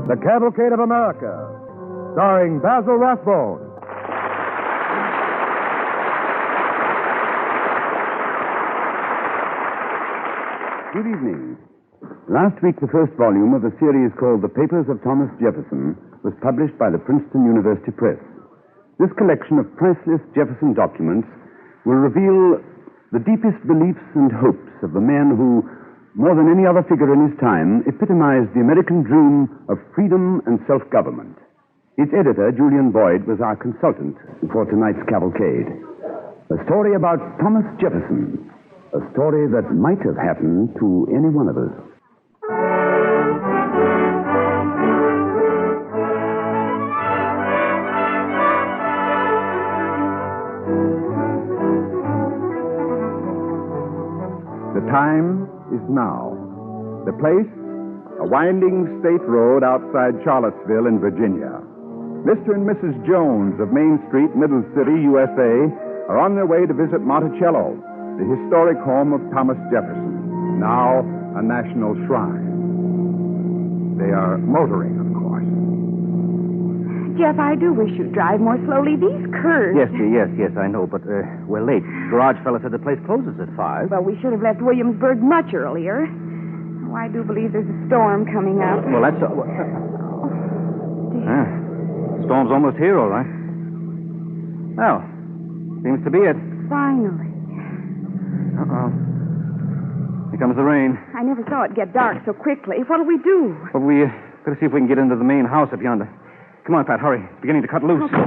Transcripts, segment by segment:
The Cavalcade of America, starring Basil Rathbone. Good evening. Last week, the first volume of a series called The Papers of Thomas Jefferson was published by the Princeton University Press. This collection of priceless Jefferson documents will reveal the deepest beliefs and hopes of the man who, more than any other figure in his time, epitomized the American dream of freedom and self-government. Its editor, Julian Boyd, was our consultant for tonight's Cavalcade. A story about Thomas Jefferson. A story that might have happened to any one of us. The time is now. The place, a winding state road outside Charlottesville in Virginia. Mr. and Mrs. Jones of Main Street, Middle City, USA, are on their way to visit Monticello, the historic home of Thomas Jefferson, now a national shrine. They are motoring, of course. Jeff, I do wish you'd drive more slowly. These curves. Yes, dear, yes, I know, but we're late. Garage fella said the place closes at 5. Well, we should have left Williamsburg much earlier. Oh, I do believe there's a storm coming up. Well, that's... storm's almost here, all right. Well, seems to be it. Finally. Uh-oh. Here comes the rain. I never saw it get dark so quickly. What'll we do? Well, we better see if we can get into the main house up yonder. Come on, Pat, hurry. It's beginning to cut loose. Okay.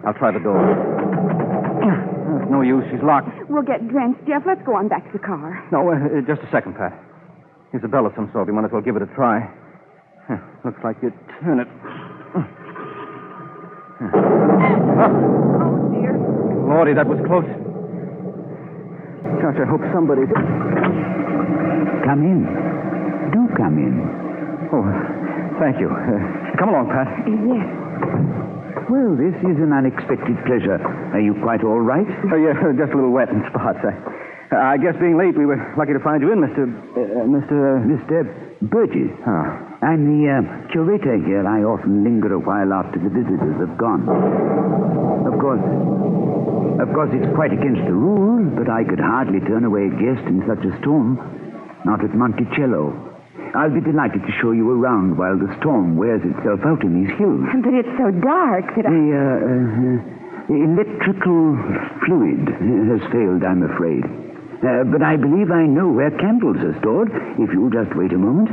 I'll try the door. It's no use. She's locked. We'll get drenched, Jeff. Let's go on back to the car. No, just a second, Pat. Here's a bell of some sort. We might as well give it a try. Looks like you turn it. Oh, dear. Lordy, that was close. Gosh, I hope somebody... Come in. Do come in. Oh, thank you. Come along, Pat. Yes. Well, this is an unexpected pleasure. Are you quite all right? Oh, yeah, just a little wet in spots. I guess being late, we were lucky to find you in, Mr. Burgess. Oh. I'm the curator here. I often linger a while after the visitors have gone. Of course, it's quite against the rules, but I could hardly turn away a guest in such a storm. Not at Monticello. I'll be delighted to show you around while the storm wears itself out in these hills. But it's so dark that The electrical fluid has failed, I'm afraid. But I believe I know where candles are stored. If you'll just wait a moment.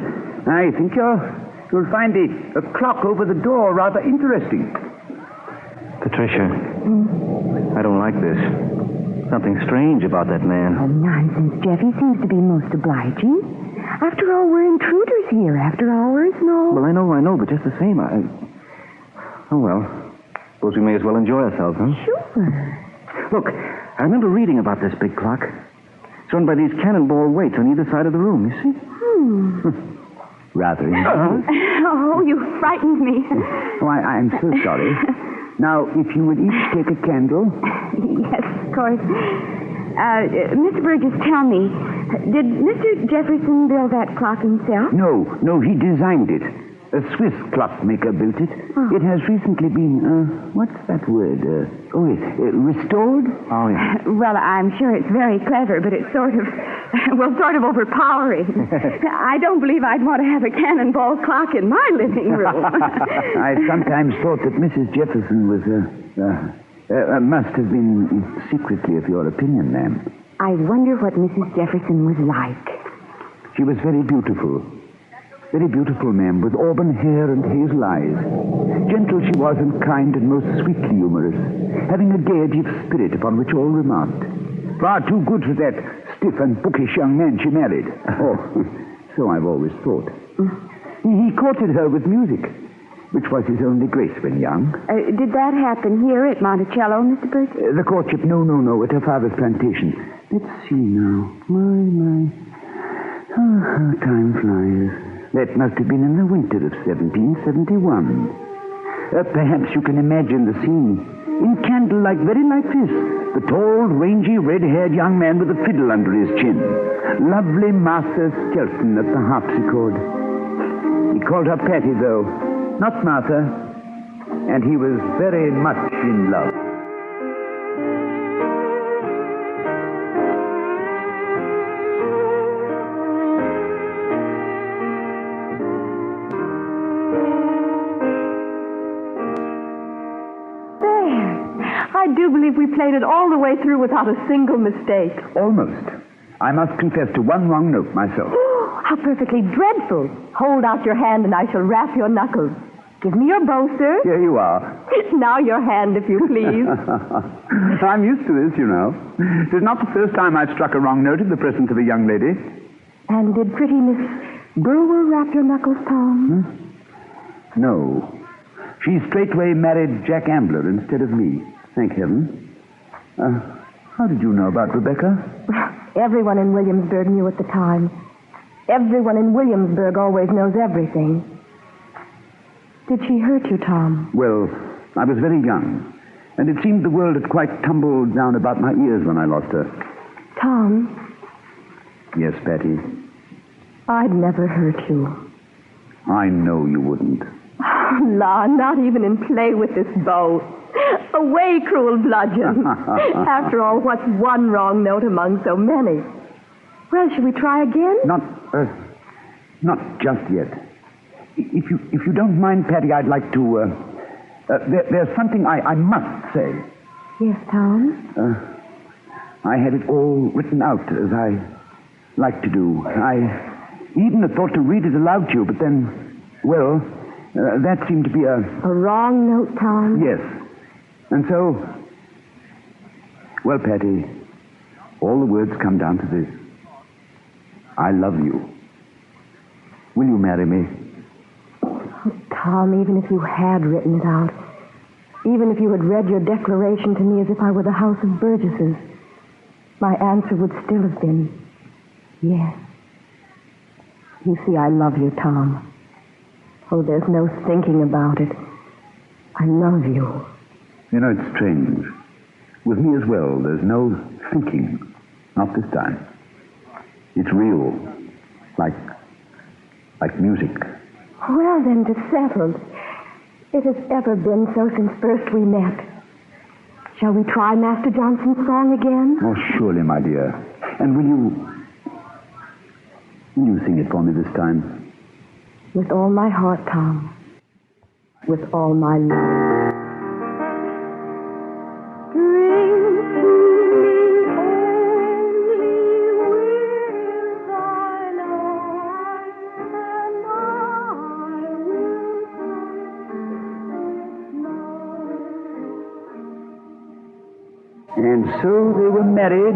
I think you'll find a clock over the door rather interesting. Patricia, I don't like this. Something strange about that man. Oh, nonsense, Jeff. He seems to be most obliging. After all, we're intruders here. After hours, no. Well, I know, but just the same, Oh, well. Suppose we may as well enjoy ourselves, huh? Sure. Look, I remember reading about this big clock. It's run by these cannonball weights on either side of the room, you see? Rather interesting. Oh, you frightened me. Oh, I'm so sorry. Now, if you would each take a candle. Yes, of course. Mr. Burgess, tell me, did Mr. Jefferson build that clock himself? No, he designed it. A Swiss clockmaker built it. Oh. It has recently been, what's that word? Restored? Oh, yeah. Well, I'm sure it's very clever, but it's sort of overpowering. I don't believe I'd want to have a cannonball clock in my living room. I sometimes thought that Mrs. Jefferson was, must have been secretly of your opinion, ma'am. I wonder what Mrs. Jefferson was like. She was very beautiful. Very beautiful, ma'am, with auburn hair and hazel eyes. Gentle she was and kind and most sweetly humorous, having a gaiety of spirit upon which all remarked. Far too good for that stiff and bookish young man she married. Oh, so I've always thought. He courted her with music, which was his only grace when young. Did that happen here at Monticello, Mr. Burgess? The courtship, no, at her father's plantation. Let's see now. My. Oh, how time flies. That must have been in the winter of 1771. Perhaps you can imagine the scene. In candlelight, very like this. The tall, rangy, red-haired young man with a fiddle under his chin. Lovely Martha Skelton at the harpsichord. He called her Patty, though, not Martha. And he was very much in love. I do believe we played it all the way through without a single mistake. Almost. I must confess to one wrong note myself. How perfectly dreadful. Hold out your hand and I shall rap your knuckles. Give me your bow, sir. Here you are. Now your hand, if you please. I'm used to this, you know. It is not the first time I've struck a wrong note in the presence of a young lady. And did pretty Miss Brewer rap your knuckles, Tom? No. She straightway married Jack Ambler instead of me. Thank heaven. How did you know about Rebecca? Everyone in Williamsburg knew at the time. Everyone in Williamsburg always knows everything. Did she hurt you, Tom? Well, I was very young, and it seemed the world had quite tumbled down about my ears when I lost her. Tom? Yes, Patty? I'd never hurt you. I know you wouldn't. La, not even in play with this bow. Away, cruel bludgeon. After all, what's one wrong note among so many? Well, shall we try again? Not just yet. If you don't mind, Patty, I'd like to, there's something I must say. Yes, Tom? I had it all written out, as I like to do. I even had thought to read it aloud to you, but then, well, that seemed to be a wrong note, Tom? Yes. And so, well, Patty, all the words come down to this. I love you. Will you marry me? Oh, Tom, even if you had written it out, even if you had read your declaration to me as if I were the House of Burgesses, my answer would still have been yes. You see, I love you, Tom. Oh, there's no thinking about it. I love you. You know, it's strange. With me as well, there's no thinking. Not this time. It's real. Like music. Well, then, it's settled. It has ever been so since first we met. Shall we try Master Johnson's song again? Oh, surely, my dear. And will you sing it for me this time? With all my heart, Tom. With all my love. And so they were married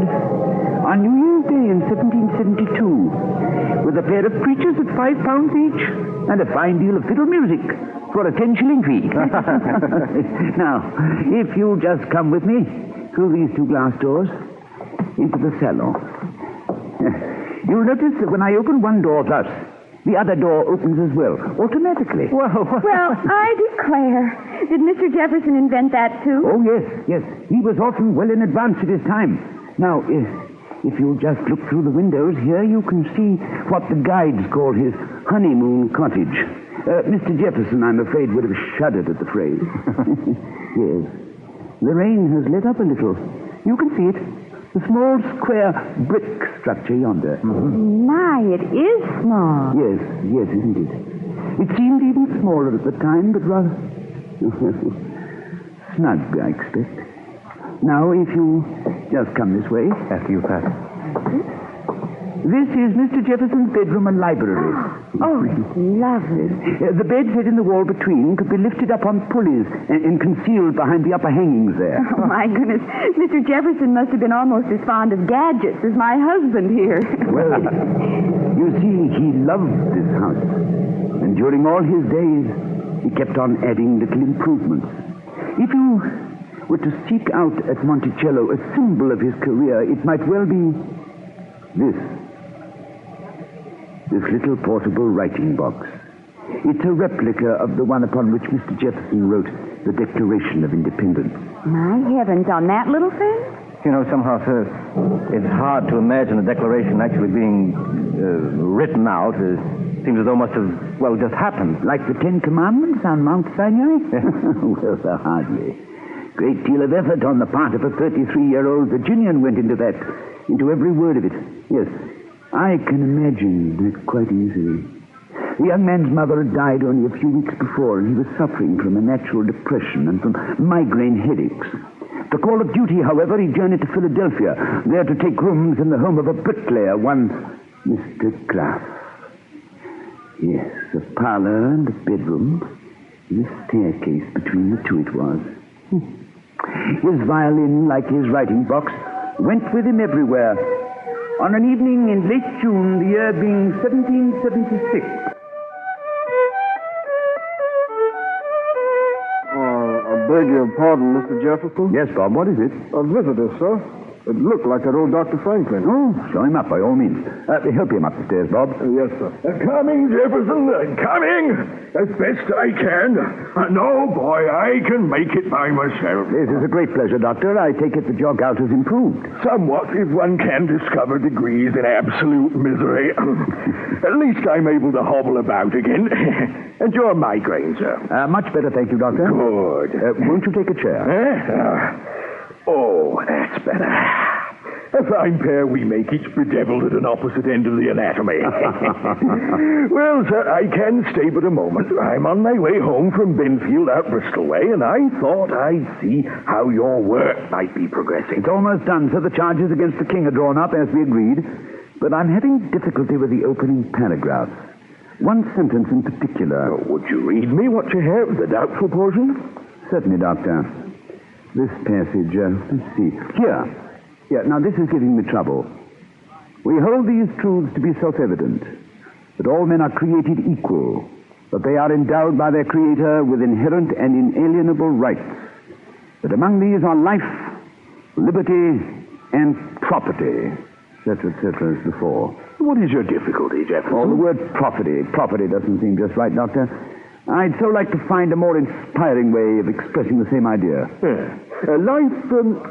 on New Year's Day in 1772 with a pair of preachers at £5 each and a fine deal of fiddle music for a 10-shilling fee. Now, if you'll just come with me through these two glass doors into the salon. You'll notice that when I open one door thus, the other door opens as well, automatically. Well, I declare. Did Mr. Jefferson invent that, too? Oh, yes. He was often well in advance of his time. Now, if you'll just look through the windows here, you can see what the guides call his honeymoon cottage. Mr. Jefferson, I'm afraid, would have shuddered at the phrase. Yes. The rain has lit up a little. You can see it. The small square brick structure yonder. Mm-hmm. My, it is small. Yes, isn't it? It seemed even smaller at the time, but rather snug, I expect. Now, if you just come this way. After you, Pat. This is Mr. Jefferson's bedroom and library. Oh, it's lovely. The bed set in the wall between could be lifted up on pulleys and concealed behind the upper hangings there. Oh, my goodness. Mr. Jefferson must have been almost as fond of gadgets as my husband here. Well, you see, he loved this house. And during all his days, he kept on adding little improvements. If you were to seek out at Monticello a symbol of his career, it might well be this little portable writing box. It's a replica of the one upon which Mr. Jefferson wrote the Declaration of Independence. My heavens, on that little thing? You know, somehow, sir, it's hard to imagine the Declaration actually being written out. It seems as though it must have, well, just happened. Like the Ten Commandments on Mount Sinai? Well, hardly. Great deal of effort on the part of a 33-year-old Virginian went into that, into every word of it. Yes, I can imagine that quite easily. The young man's mother had died only a few weeks before, and he was suffering from a natural depression and from migraine headaches. The call of duty, however, he journeyed to Philadelphia, there to take rooms in the home of a bricklayer, one Mr. Graff. Yes, a parlor and a bedroom, and a staircase between the two it was. His violin, like his writing box, went with him everywhere. On an evening in late June, the year being 1776. I beg your pardon, Mr. Jefferson. Yes, Bob, what is it? A visitor, sir. It looked like that old Dr. Franklin. Oh, show him up by all means. Help him up the stairs, Bob. Yes, sir. Coming, Jefferson, coming. As best I can. No, boy, I can make it by myself. This is a great pleasure, Doctor. I take it the jog out has improved. Somewhat, if one can discover degrees in absolute misery. At least I'm able to hobble about again. And your migraine, sir? Much better, thank you, Doctor. Good. Won't you take a chair? Oh, that's better. A fine pair we make, each bedeviled at an opposite end of the anatomy. Well, sir, I can stay but a moment. I'm on my way home from Benfield out Bristol way, and I thought I'd see how your work might be progressing. It's almost done, sir. The charges against the king are drawn up, as we agreed. But I'm having difficulty with the opening paragraph. One sentence in particular. Oh, would you read me what you have, the doubtful portion? Certainly, Doctor. This passage, let's see. Here. Now this is giving me trouble. We hold these truths to be self-evident, that all men are created equal, that they are endowed by their Creator with inherent and inalienable rights, that among these are life, liberty, and property, etc., as before. What is your difficulty, Jefferson? Oh, the word property. Property doesn't seem just right, Doctor. I'd so like to find a more inspiring way of expressing the same idea. Life,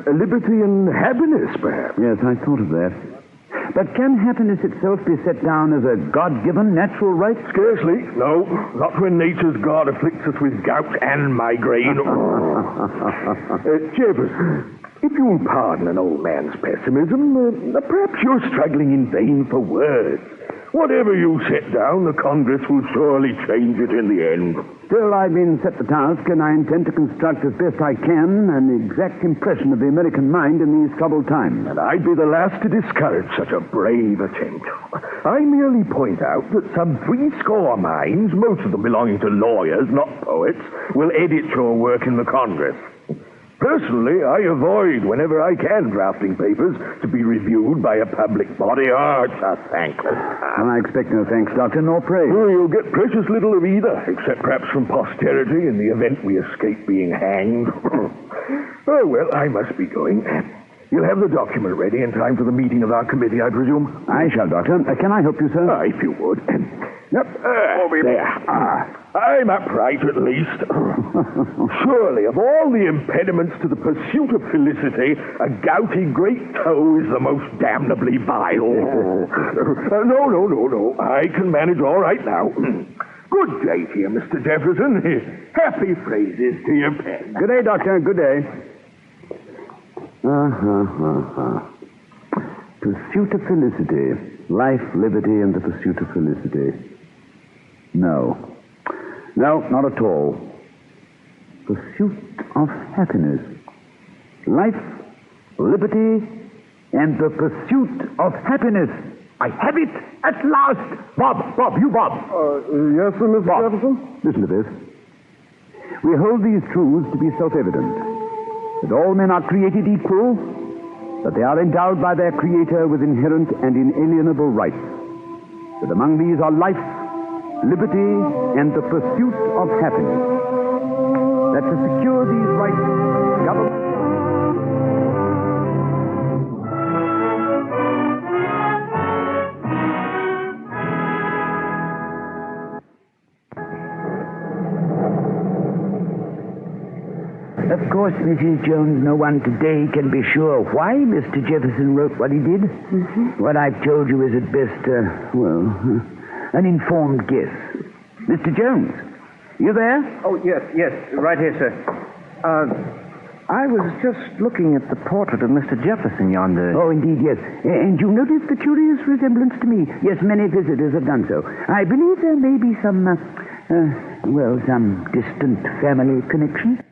liberty, and happiness, perhaps. Yes, I thought of that. But can happiness itself be set down as a God-given natural right? Scarcely. No, not when nature's God afflicts us with gout and migraine. Jefferson, if you'll pardon an old man's pessimism, perhaps you're struggling in vain for words. Whatever you set down, the Congress will surely change it in the end. Still, I've been set the task, and I intend to construct as best I can an exact impression of the American mind in these troubled times. And I'd be the last to discourage such a brave attempt. I merely point out that some 70 minds, most of them belonging to lawyers, not poets, will edit your work in the Congress. Personally, I avoid, whenever I can, drafting papers to be reviewed by a public body. It's a thankless task. Well, I expect no thanks, Doctor, nor praise. Well, you'll get precious little of either, except perhaps from posterity in the event we escape being hanged. Oh, well, I must be going. You'll have the document ready in time for the meeting of our committee, I presume? I shall, Doctor. Can I help you, sir? If you would. Yep. There. I'm upright, at least. Surely, of all the impediments to the pursuit of felicity, a gouty great toe is the most damnably vile. No. I can manage all right now. Good day to you, Mr. Jefferson. Happy phrases to your pen. Good day, Doctor. Good day. Pursuit of felicity. Life, liberty, and the pursuit of felicity. No, not at all. Pursuit of happiness. Life, liberty, and the pursuit of happiness. I have it at last. Bob. Yes, sir, Mr. Jefferson? Listen to this. We hold these truths to be self-evident, that all men are created equal, that they are endowed by their Creator with inherent and inalienable rights, that among these are life, liberty, and the pursuit of happiness, that to secure these rights, government... Of course, Mrs. Jones, no one today can be sure why Mr. Jefferson wrote what he did. Mm-hmm. What I've told you is at best, an informed guess. Mr. Jones, you there? Oh, yes, right here, sir. I was just looking at the portrait of Mr. Jefferson yonder. Oh, indeed, yes. And you noticed the curious resemblance to me. Yes, many visitors have done so. I believe there may be some, some distant family connection.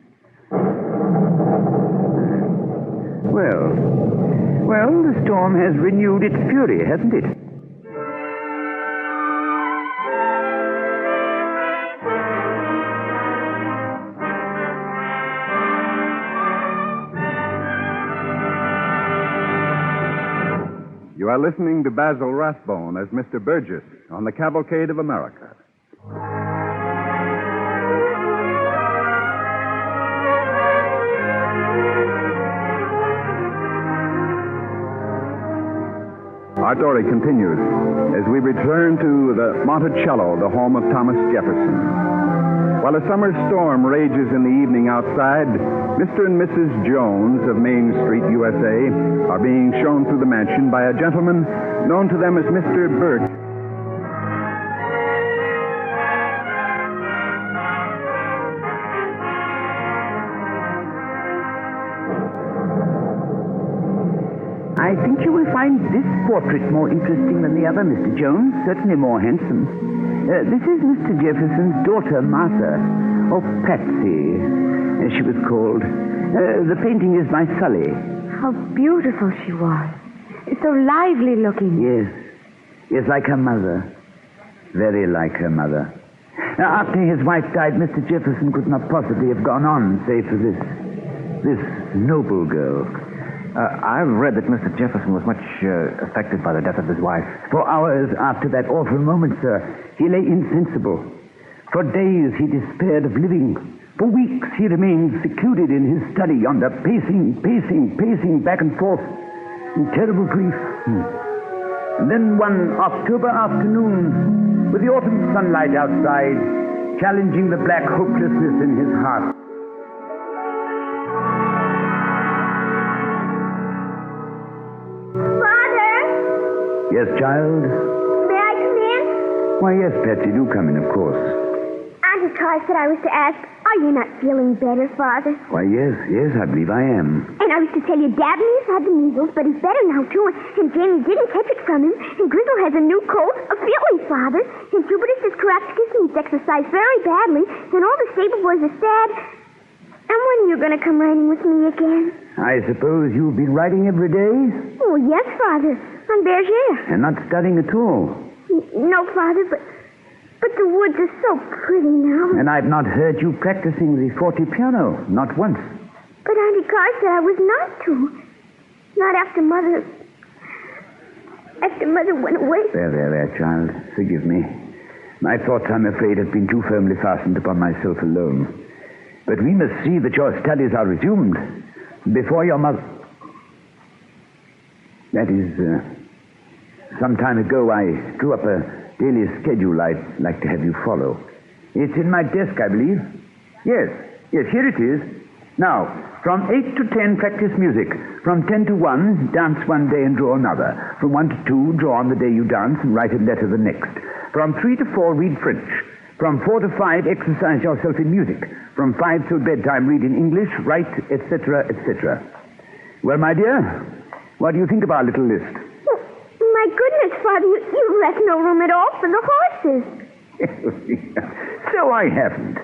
Well, the storm has renewed its fury, hasn't it? You are listening to Basil Rathbone as Mr. Burgess on the Cavalcade of America. Our story continues as we return to the Monticello, the home of Thomas Jefferson. While a summer storm rages in the evening outside, Mr. and Mrs. Jones of Main Street, USA, are being shown through the mansion by a gentleman known to them as Mr. Burke. I think you will find this portrait more interesting than the other, Mr. Jones. Certainly more handsome. This is Mr. Jefferson's daughter, Martha, or Patsy, as she was called. The painting is by Sully. How beautiful she was. So lively looking. Yes, like her mother. Very like her mother. Now, after his wife died, Mr. Jefferson could not possibly have gone on, save for this noble girl. I've read that Mr. Jefferson was much affected by the death of his wife. For hours after that awful moment, sir, he lay insensible. For days he despaired of living. For weeks he remained secluded in his study yonder, pacing back and forth in terrible grief. And then one October afternoon, with the autumn sunlight outside, challenging the black hopelessness in his heart, Yes, child? May I come in? Why, yes, Patsy, do come in, of course. Auntie Carr said I was to ask, are you not feeling better, Father? Why, yes, I believe I am. And I was to tell you Dabney's had the measles, but he's better now, too. And Jamie didn't catch it from him. And Grizzle has a new cold, a feeling, Father. And Jupiter says Caractacus needs exercise very badly. And all the stable boys are sad. And when are you going to come riding with me again? I suppose you've been riding every day? Oh, yes, Father. On Bergère. And not studying at all? No, Father, but the woods are so pretty now. And I've not heard you practicing the forte piano, not once. But Auntie Carr said I was not to. Not after Mother went away. There, child. Forgive me. My thoughts, I'm afraid, have been too firmly fastened upon myself alone. But we must see that your studies are resumed before your mother... That is, some time ago I drew up a daily schedule I'd like to have you follow. It's in my desk, I believe. Yes, here it is. Now, from 8 to 10, practice music. From 10 to 1, dance one day and draw another. From 1 to 2, draw on the day you dance and write a letter the next. From 3 to 4, read French. From 4 to 5, exercise yourself in music. From 5 till bedtime, read in English, write, etc., etc. Well, my dear, what do you think of our little list? Oh, my goodness, Father, you left no room at all for the horses. So I haven't.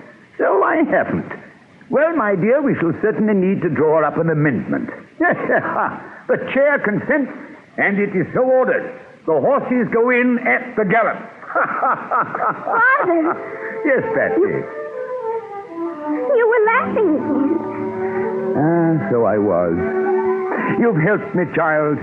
Well, my dear, we shall certainly need to draw up an amendment. The chair consents, and it is so ordered. The horses go in at the gallop. Father! Yes, Patsy. You were laughing again. So I was. You've helped me, child.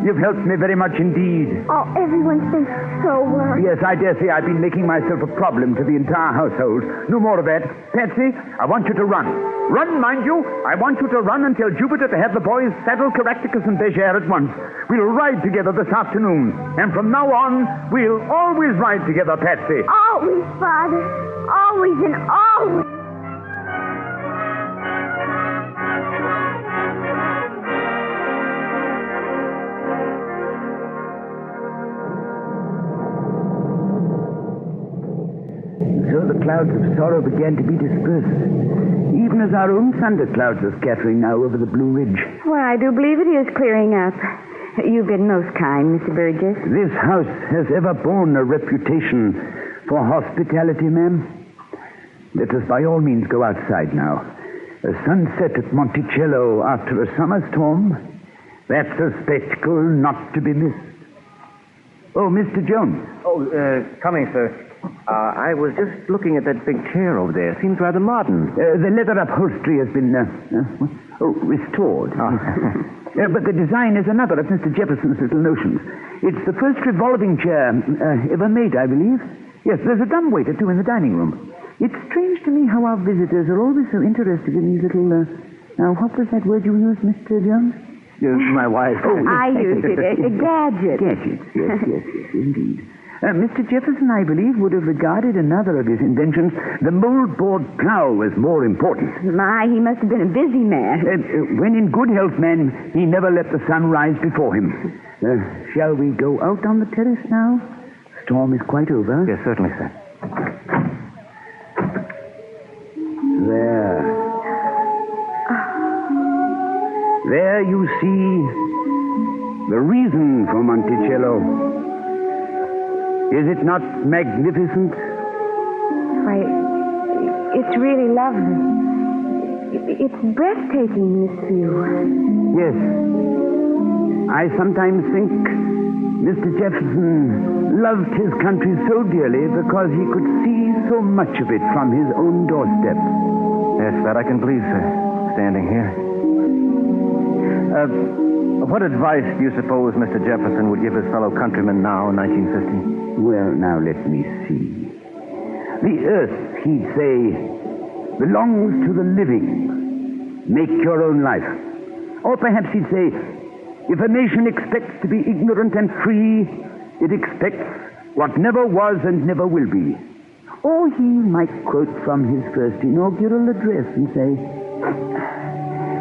You've helped me very much indeed. Oh, everyone's been so worried. Yes, I dare say I've been making myself a problem to the entire household. No more of that. Patsy, I want you to run. Run, mind you. I want you to run and tell Jupiter to have the boys saddle Caractacus and Bergère at once. We'll ride together this afternoon. And from now on, we'll always ride together, Patsy. Always, Father. Always and always. clouds of sorrow began to be dispersed, even as our own thunderclouds are scattering now over the Blue Ridge. Well, I do believe it is clearing up. You've been most kind, Mr. Burgess. This house has ever borne a reputation for hospitality, ma'am. Let us by all means go outside now. A sunset at Monticello after a summer storm, that's a spectacle not to be missed. Oh, Mr. Jones. Oh, coming, sir. I was just looking at that big chair over there. Seems rather modern. The leather upholstery has been, restored. Oh. But the design is another of Mr. Jefferson's little notions. It's the first revolving chair ever made, I believe. Yes, there's a dumbwaiter, too, in the dining room. It's strange to me how our visitors are always so interested in these little, now, what was that word you used, Mr. Jones? My wife. Oh, I used it. A gadget. Gadgets, yes, indeed. Mr. Jefferson, I believe, would have regarded another of his inventions, the moldboard plow, as more important. My, he must have been a busy man. When in good health, man, he never let the sun rise before him. Shall we go out on the terrace now? Storm is quite over. Yes, certainly, sir. There you see the reason for Monticello. Is it not magnificent? Why, it's really lovely. It's breathtaking, this view. Yes. I sometimes think Mr. Jefferson loved his country so dearly because he could see so much of it from his own doorstep. Yes, that I can believe, sir, standing here. What advice do you suppose Mr. Jefferson would give his fellow countrymen now in 1950? Well, now let me see. The earth, he'd say, belongs to the living. Make your own life. Or perhaps he'd say, if a nation expects to be ignorant and free, it expects what never was and never will be. Or he might quote from his first inaugural address and say,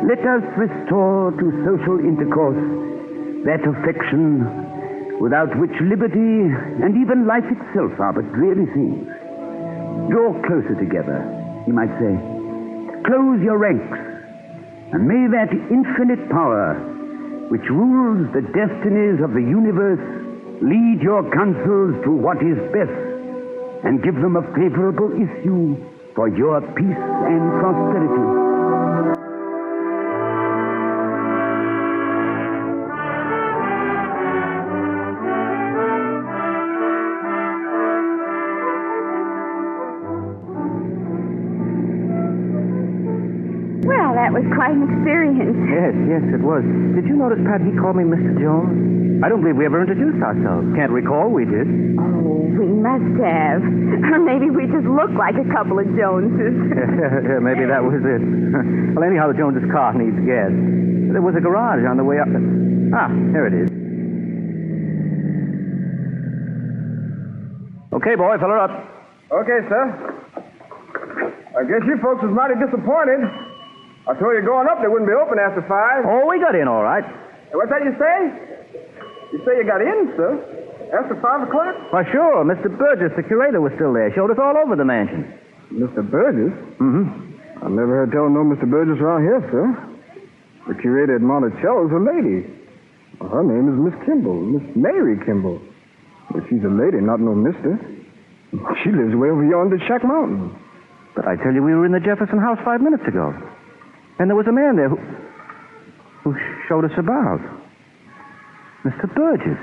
let us restore to social intercourse that affection without which liberty and even life itself are but dreary things. Draw closer together, he might say. Close your ranks, and may that infinite power which rules the destinies of the universe lead your counsels to what is best and give them a favorable issue for your peace and prosperity. That was quite an experience. Yes, it was. Did you notice, Pat, he called me Mr. Jones? I don't believe we ever introduced ourselves. Can't recall we did. Oh, we must have. Or maybe we just look like a couple of Joneses. Maybe that was it. Well, anyhow, the Joneses' car needs gas. There was a garage on the way up. Here it is. Okay, boy, fill her up. Okay, sir. I guess you folks was mighty disappointed. I told you going up they wouldn't be open after 5. Oh, we got in all right. What's that you say? You say you got in, sir? After 5 o'clock? Why, sure. Mr. Burgess, the curator, was still there. Showed us all over the mansion. Mr. Burgess? Mm-hmm. I never heard tell no Mr. Burgess around here, sir. The curator at Monticello's a lady. Well, her name is Miss Kimball, Miss Mary Kimball. But she's a lady, not no mister. She lives way over yonder at Shack Mountain. But I tell you, we were in the Jefferson house 5 minutes ago. And there was a man there who showed us about. Mr. Burgess.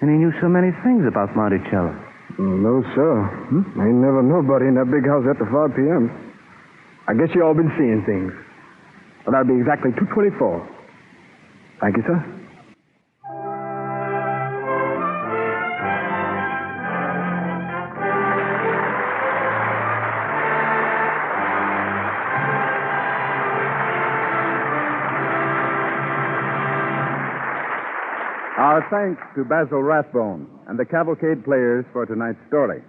And he knew so many things about Monticello. No, sir. Ain't never nobody in that big house after 5 p.m. I guess you all been seeing things. Well, that'll be exactly 2:24. Thank you, sir. Our thanks to Basil Rathbone and the Cavalcade players for tonight's story.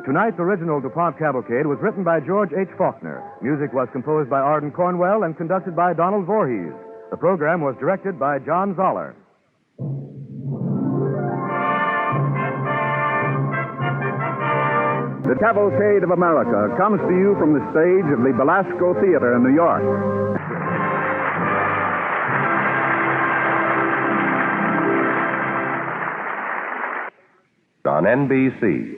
Tonight's original DuPont Cavalcade was written by George H. Faulkner. Music was composed by Arden Cornwell and conducted by Donald Voorhees. The program was directed by John Zoller. the Cavalcade of America comes to you from the stage of the Belasco Theater in New York. On NBC.